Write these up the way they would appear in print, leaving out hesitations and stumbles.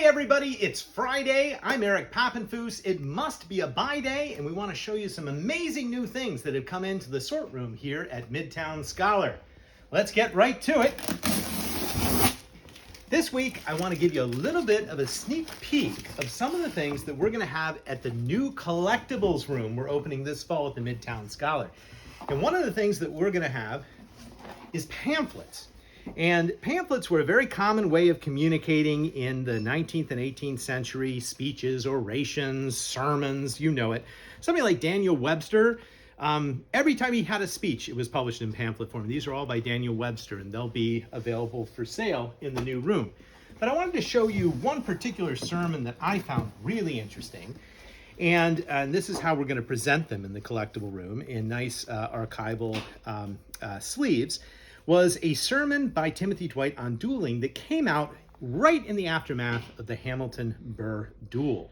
everybody, it's Friday. I'm Eric Papenfuse. It must be a buy day, and we want to show you some amazing new things that have come into the sort room here at Midtown Scholar. Let's get right to it. This week, I want to give you a little bit of a sneak peek of some of the things that we're going to have at the new Collectibles room we're opening this fall at the Midtown Scholar. And one of the things that we're going to have is pamphlets. And pamphlets were a very common way of communicating in the 19th and 18th century. Speeches, orations, sermons, you know it. Somebody like Daniel Webster, every time he had a speech, it was published in pamphlet form. These are all by Daniel Webster, and they'll be available for sale in the new room. But I wanted to show you one particular sermon that I found really interesting. And this is how we're going to present them in the collectible room in nice archival sleeves. Was a sermon by Timothy Dwight on dueling that came out right in the aftermath of the Hamilton-Burr duel.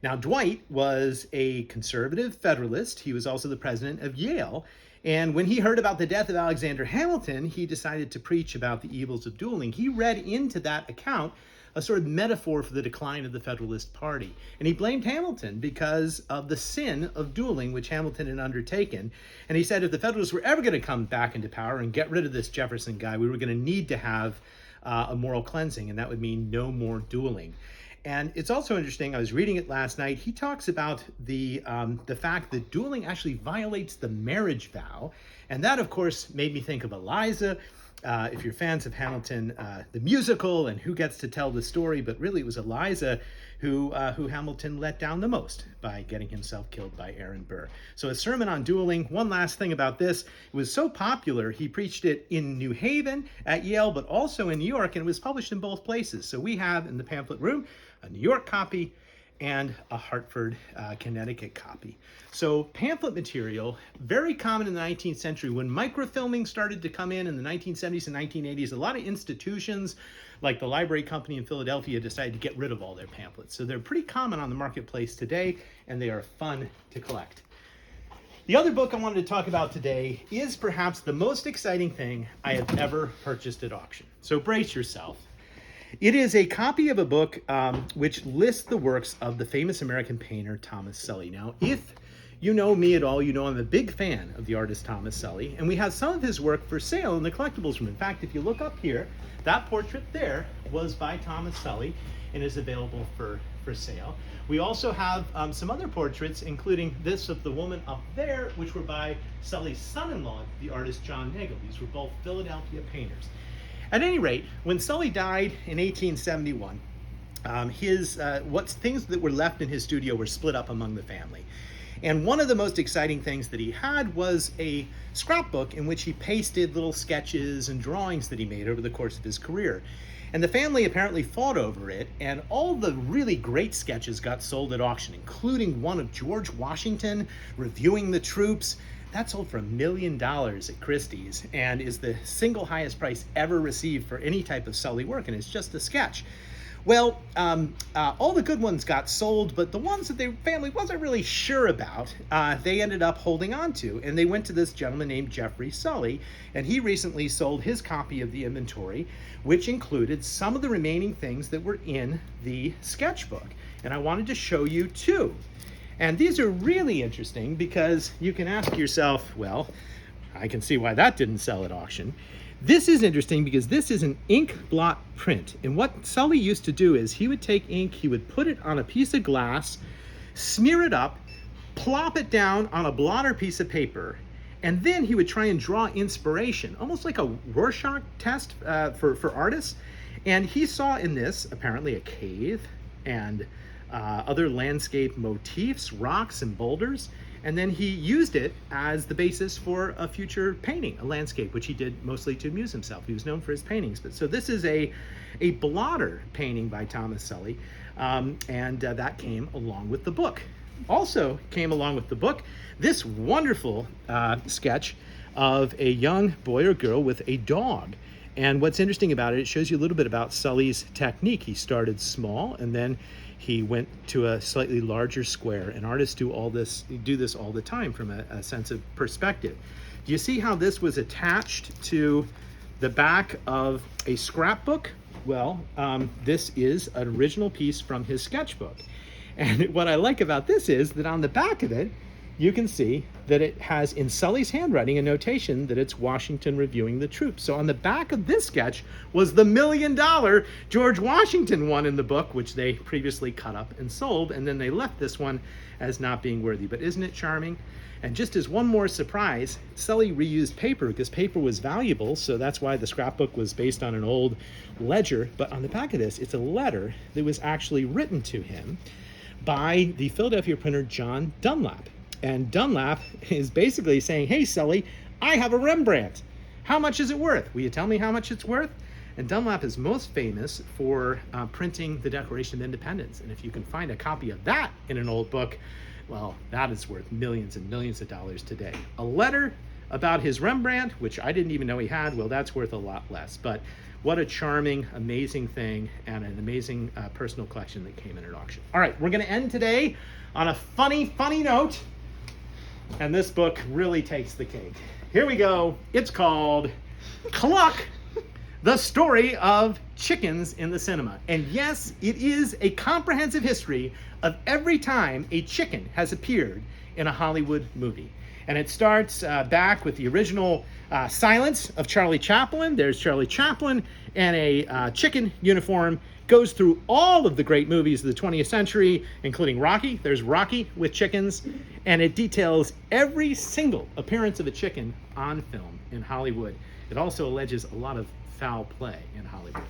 Now, Dwight was a conservative Federalist. He was also the president of Yale. And when he heard about the death of Alexander Hamilton, he decided to preach about the evils of dueling. He read into that account a sort of metaphor for the decline of the Federalist Party. And he blamed Hamilton because of the sin of dueling, which Hamilton had undertaken. And he said if the Federalists were ever going to come back into power and get rid of this Jefferson guy, we were going to need to have a moral cleansing, and that would mean no more dueling. And it's also interesting, I was reading it last night, he talks about the fact that dueling actually violates the marriage vow. And that, of course, made me think of Eliza. If you're fans of Hamilton, the musical and who gets to tell the story, but really it was Eliza who Hamilton let down the most by getting himself killed by Aaron Burr. So a sermon on dueling. One last thing about this, it was so popular, he preached it in New Haven at Yale, but also in New York, and it was published in both places. So we have in the pamphlet room a New York copy and a Hartford, Connecticut copy. So pamphlet material, very common in the 19th century. When microfilming started to come in the 1970s and 1980s, a lot of institutions like the Library Company in Philadelphia decided to get rid of all their pamphlets. So they're pretty common on the marketplace today, and they are fun to collect. The other book I wanted to talk about today is perhaps the most exciting thing I have ever purchased at auction. So brace yourself. It is a copy of a book which lists the works of the famous American painter Thomas Sully. Now, if you know me at all, you know I'm a big fan of the artist Thomas Sully, and we have some of his work for sale in the collectibles room. In fact, if you look up here, that portrait there was by Thomas Sully and is available for sale. We also have some other portraits, including this of the woman up there, which were by Sully's son-in-law, the artist John Nagel. These were both Philadelphia painters. At any rate, when Sully died in 1871, things that were left in his studio were split up among the family. And one of the most exciting things that he had was a scrapbook in which he pasted little sketches and drawings that he made over the course of his career. And the family apparently fought over it, and all the really great sketches got sold at auction, including one of George Washington reviewing the troops. That sold for $1 million at Christie's and is the single highest price ever received for any type of Sully work, and it's just a sketch. Well, all the good ones got sold, but the ones that the family wasn't really sure about, they ended up holding on to, and they went to this gentleman named Jeffrey Sully, and he recently sold his copy of the inventory, which included some of the remaining things that were in the sketchbook. And I wanted to show you two. And these are really interesting because you can ask yourself, well, I can see why that didn't sell at auction. This is interesting because this is an ink blot print. And what Sully used to do is he would take ink, he would put it on a piece of glass, smear it up, plop it down on a blotter piece of paper, and then he would try and draw inspiration, almost like a Rorschach test for artists. And he saw in this apparently a cave and other landscape motifs, rocks and boulders, and then he used it as the basis for a future painting, a landscape, which he did mostly to amuse himself. He was known for his paintings. But so this is a blotter painting by Thomas Sully, and that came along with the book. Also came along with the book this wonderful sketch of a young boy or girl with a dog. And what's interesting about it, it shows you a little bit about Sully's technique. He started small, and then he went to a slightly larger square. And artists do this all the time from a sense of perspective. Do you see how this was attached to the back of a scrapbook? Well, this is an original piece from his sketchbook. And what I like about this is that on the back of it, you can see that it has in Sully's handwriting a notation that it's Washington reviewing the troops. So on the back of this sketch was the $1 million George Washington one in the book, which they previously cut up and sold, and then they left this one as not being worthy. But isn't it charming? And just as one more surprise, Sully reused paper because paper was valuable, so that's why the scrapbook was based on an old ledger. But on the back of this, it's a letter that was actually written to him by the Philadelphia printer John Dunlap. And Dunlap is basically saying, hey, Sully, I have a Rembrandt. How much is it worth? Will you tell me how much it's worth? And Dunlap is most famous for printing the Declaration of Independence. And if you can find a copy of that in an old book, well, that is worth millions and millions of dollars today. A letter about his Rembrandt, which I didn't even know he had, well, that's worth a lot less. But what a charming, amazing thing, and an amazing personal collection that came in at auction. All right, we're gonna end today on a funny note, and this book really takes the cake. Here we go. It's called Cluck, the Story of Chickens in the Cinema. And yes, it is a comprehensive history of every time a chicken has appeared in a Hollywood movie. And it starts back with the original Silence of Charlie Chaplin. There's Charlie Chaplin and a chicken uniform. Goes through all of the great movies of the 20th century, including Rocky. There's Rocky with chickens. And it details every single appearance of a chicken on film in Hollywood. It also alleges a lot of foul play in Hollywood.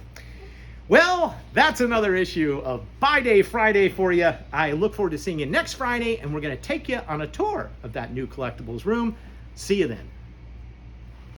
Well, that's another issue of Buy Day Friday for you. I look forward to seeing you next Friday, and we're going to take you on a tour of that new collectibles room. See you then.